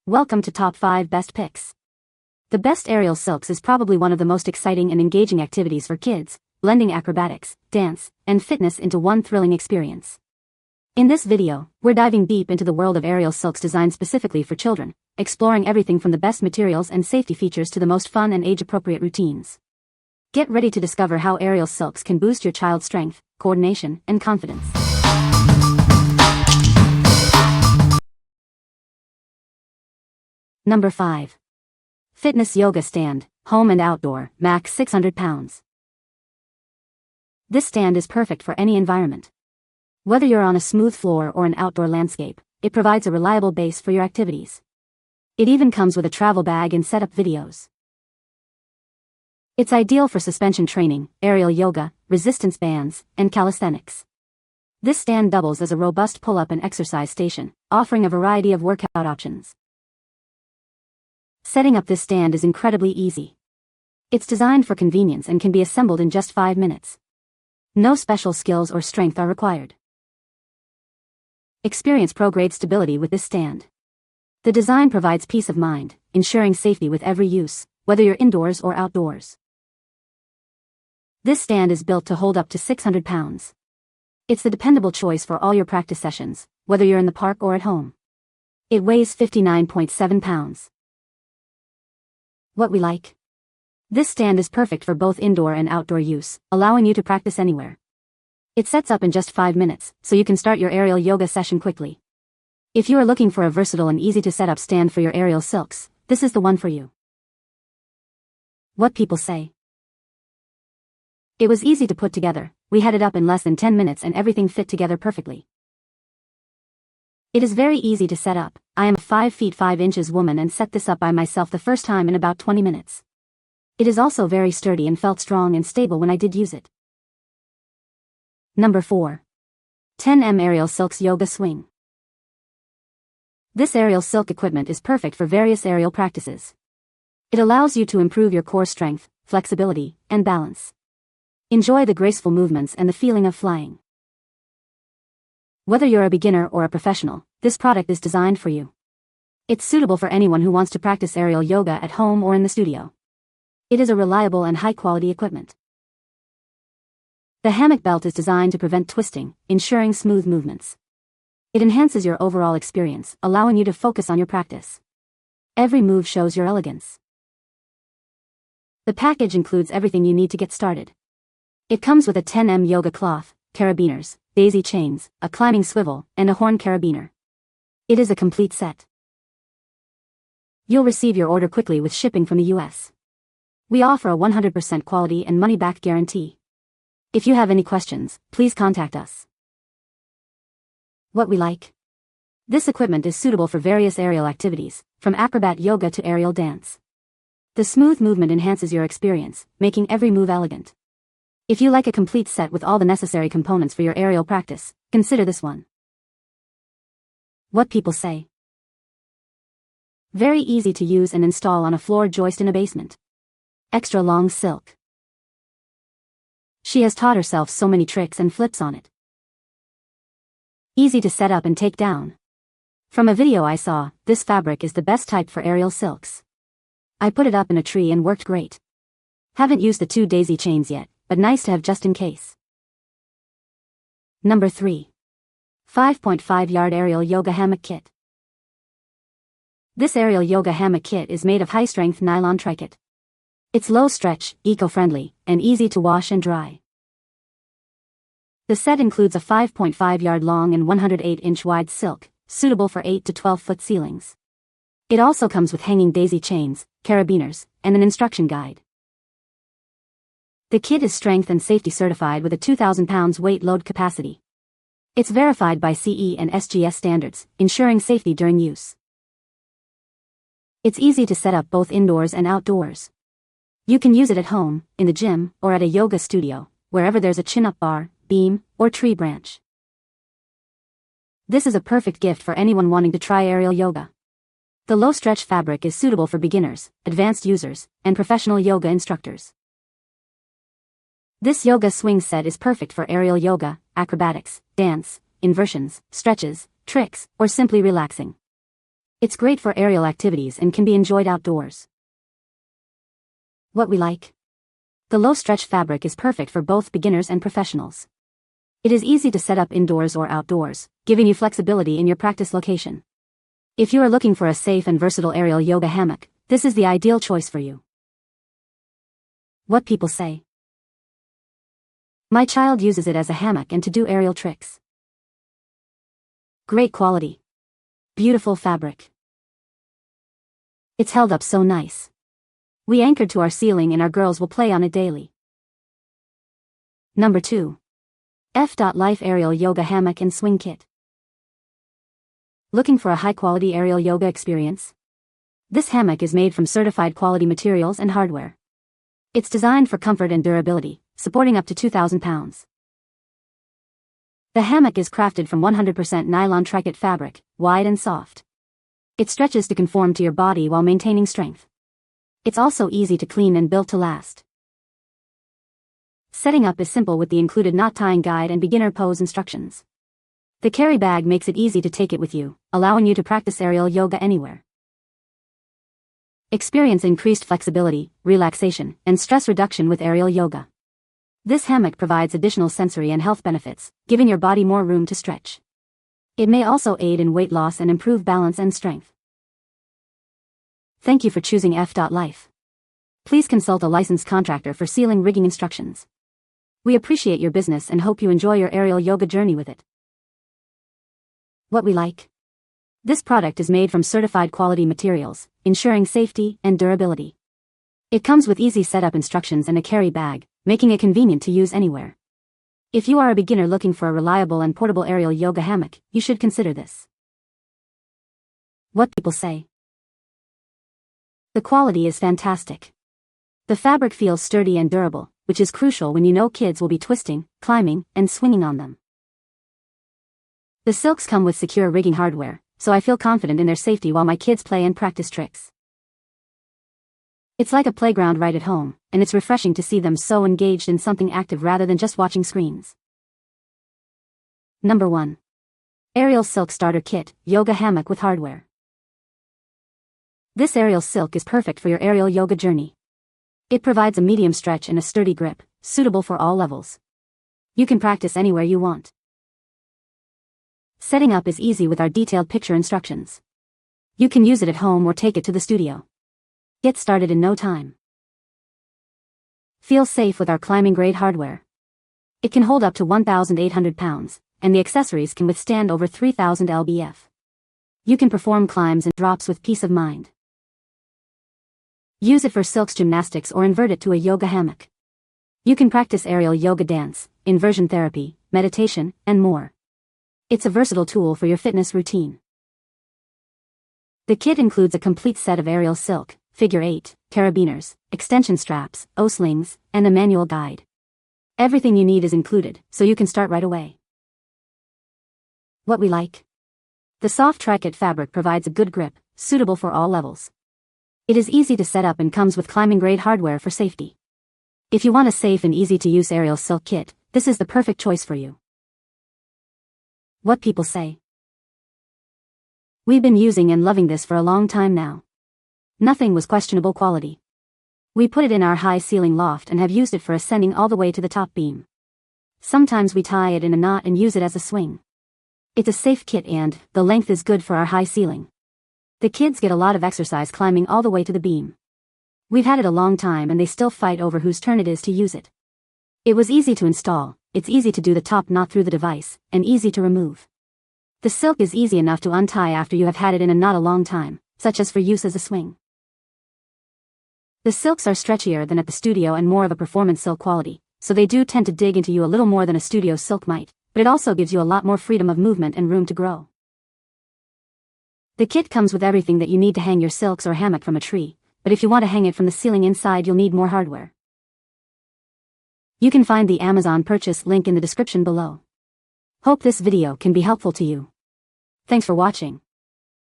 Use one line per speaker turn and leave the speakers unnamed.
Welcome to Top 5 Best Picks. The best aerial silks is probably one of the most exciting and engaging activities for kids, blending acrobatics, dance, and fitness into one thrilling experience. In this video, we're diving deep into the world of aerial silks designed specifically for children, exploring everything from the best materials and safety features to the most fun and age-appropriate routines. Get ready to discover how aerial silks can boost your child's strength, coordination, and confidence. Number 5. Fitness Yoga Stand, Home and Outdoor, Max 600 pounds. This stand is perfect for any environment. Whether you're on a smooth floor or an outdoor landscape, it provides a reliable base for your activities. It even comes with a travel bag and setup videos. It's ideal for suspension training, aerial yoga, resistance bands, and calisthenics. This stand doubles as a robust pull-up and exercise station, offering a variety of workout options. Setting up this stand is incredibly easy. It's designed for convenience and can be assembled in just 5 minutes. No special skills or strength are required. Experience pro-grade stability with this stand. The design provides peace of mind, ensuring safety with every use, whether you're indoors or outdoors. This stand is built to hold up to 600 pounds. It's the dependable choice for all your practice sessions, whether you're in the park or at home. It weighs 59.7 pounds. What we like? This stand is perfect for both indoor and outdoor use, allowing you to practice anywhere. It sets up in just 5 minutes, so you can start your aerial yoga session quickly. If you are looking for a versatile and easy to set up stand for your aerial silks, this is the one for you. What people say. It was easy to put together. We had it up in less than 10 minutes and everything fit together perfectly. It is very easy to set up. I am a 5 feet 5 inches woman and set this up by myself the first time in about 20 minutes. It is also very sturdy and felt strong and stable when I did use it. Number 4. 10M Aerial Silks Yoga Swing. This aerial silk equipment is perfect for various aerial practices. It allows you to improve your core strength, flexibility, and balance. Enjoy the graceful movements and the feeling of flying. Whether you're a beginner or a professional, this product is designed for you. It's suitable for anyone who wants to practice aerial yoga at home or in the studio. It is a reliable and high-quality equipment. The hammock belt is designed to prevent twisting, ensuring smooth movements. It enhances your overall experience, allowing you to focus on your practice. Every move shows your elegance. The package includes everything you need to get started. It comes with a 10M yoga cloth, carabiners, daisy chains, a climbing swivel, and a horn carabiner. It is a complete set. You'll receive your order quickly with shipping from the US. We offer a 100% quality and money-back guarantee. If you have any questions, please contact us. What we like? This equipment is suitable for various aerial activities, from acrobat yoga to aerial dance. The smooth movement enhances your experience, making every move elegant. If you like a complete set with all the necessary components for your aerial practice, consider this one. What people say. Very easy to use and install on a floor joist in a basement. Extra long silk. She has taught herself so many tricks and flips on it. Easy to set up and take down. From a video I saw, this fabric is the best type for aerial silks. I put it up in a tree and worked great. Haven't used the 2 daisy chains yet, but nice to have just in case. Number 3. 5.5 Yard Aerial Yoga Hammock Kit. This aerial yoga hammock kit is made of high-strength nylon tricot. It's low-stretch, eco-friendly, and easy to wash and dry. The set includes a 5.5 yard long and 108-inch wide silk, suitable for 8 to 12-foot ceilings. It also comes with hanging daisy chains, carabiners, and an instruction guide. The kit is strength and safety certified with a 2,000 pounds weight load capacity. It's verified by CE and SGS standards, ensuring safety during use. It's easy to set up both indoors and outdoors. You can use it at home, in the gym, or at a yoga studio, wherever there's a chin-up bar, beam, or tree branch. This is a perfect gift for anyone wanting to try aerial yoga. The low-stretch fabric is suitable for beginners, advanced users, and professional yoga instructors. This yoga swing set is perfect for aerial yoga, acrobatics, dance, inversions, stretches, tricks, or simply relaxing. It's great for aerial activities and can be enjoyed outdoors. What we like. The low-stretch fabric is perfect for both beginners and professionals. It is easy to set up indoors or outdoors, giving you flexibility in your practice location. If you are looking for a safe and versatile aerial yoga hammock, this is the ideal choice for you. What people say. My child uses it as a hammock and to do aerial tricks. Great quality. Beautiful fabric. It's held up so nice. We anchored to our ceiling and our girls will play on it daily. Number 2. F.Life Aerial Yoga Hammock and Swing Kit. Looking for a high-quality aerial yoga experience? This hammock is made from certified quality materials and hardware. It's designed for comfort and durability, supporting up to 2,000 pounds. The hammock is crafted from 100% nylon tricot fabric, wide and soft. It stretches to conform to your body while maintaining strength. It's also easy to clean and built to last. Setting up is simple with the included knot tying guide and beginner pose instructions. The carry bag makes it easy to take it with you, allowing you to practice aerial yoga anywhere. Experience increased flexibility, relaxation, and stress reduction with aerial yoga. This hammock provides additional sensory and health benefits, giving your body more room to stretch. It may also aid in weight loss and improve balance and strength. Thank you for choosing F.Life. Please consult a licensed contractor for ceiling rigging instructions. We appreciate your business and hope you enjoy your aerial yoga journey with it. What we like. This product is made from certified quality materials, ensuring safety and durability. It comes with easy setup instructions and a carry bag, making it convenient to use anywhere. If you are a beginner looking for a reliable and portable aerial yoga hammock, you should consider this. What people say. The quality is fantastic. The fabric feels sturdy and durable, which is crucial when you know kids will be twisting, climbing, and swinging on them. The silks come with secure rigging hardware, so I feel confident in their safety while my kids play and practice tricks. It's like a playground right at home, and it's refreshing to see them so engaged in something active rather than just watching screens. Number 1. Aerial Silk Starter Kit, Yoga Hammock with Hardware. This aerial silk is perfect for your aerial yoga journey. It provides a medium stretch and a sturdy grip, suitable for all levels. You can practice anywhere you want. Setting up is easy with our detailed picture instructions. You can use it at home or take it to the studio. Get started in no time. Feel safe with our climbing-grade hardware. It can hold up to 1,800 pounds, and the accessories can withstand over 3,000 lbf. You can perform climbs and drops with peace of mind. Use it for silks gymnastics or invert it to a yoga hammock. You can practice aerial yoga dance, inversion therapy, meditation, and more. It's a versatile tool for your fitness routine. The kit includes a complete set of aerial silk, figure 8, carabiners, extension straps, O-slings, and a manual guide. Everything you need is included, so you can start right away. What we like. The soft tricot fabric provides a good grip, suitable for all levels. It is easy to set up and comes with climbing-grade hardware for safety. If you want a safe and easy-to-use aerial silk kit, this is the perfect choice for you. What people say. We've been using and loving this for a long time now. Nothing was questionable quality. We put it in our high ceiling loft and have used it for ascending all the way to the top beam. Sometimes we tie it in a knot and use it as a swing. It's a safe kit and the length is good for our high ceiling. The kids get a lot of exercise climbing all the way to the beam. We've had it a long time and they still fight over whose turn it is to use it. It was easy to install, it's easy to do the top knot through the device, and easy to remove. The silk is easy enough to untie after you have had it in a knot a long time, such as for use as a swing. The silks are stretchier than at the studio and more of a performance silk quality, so they do tend to dig into you a little more than a studio silk might, but it also gives you a lot more freedom of movement and room to grow. The kit comes with everything that you need to hang your silks or hammock from a tree, but if you want to hang it from the ceiling inside you'll need more hardware. You can find the Amazon purchase link in the description below. Hope this video can be helpful to you. Thanks for watching.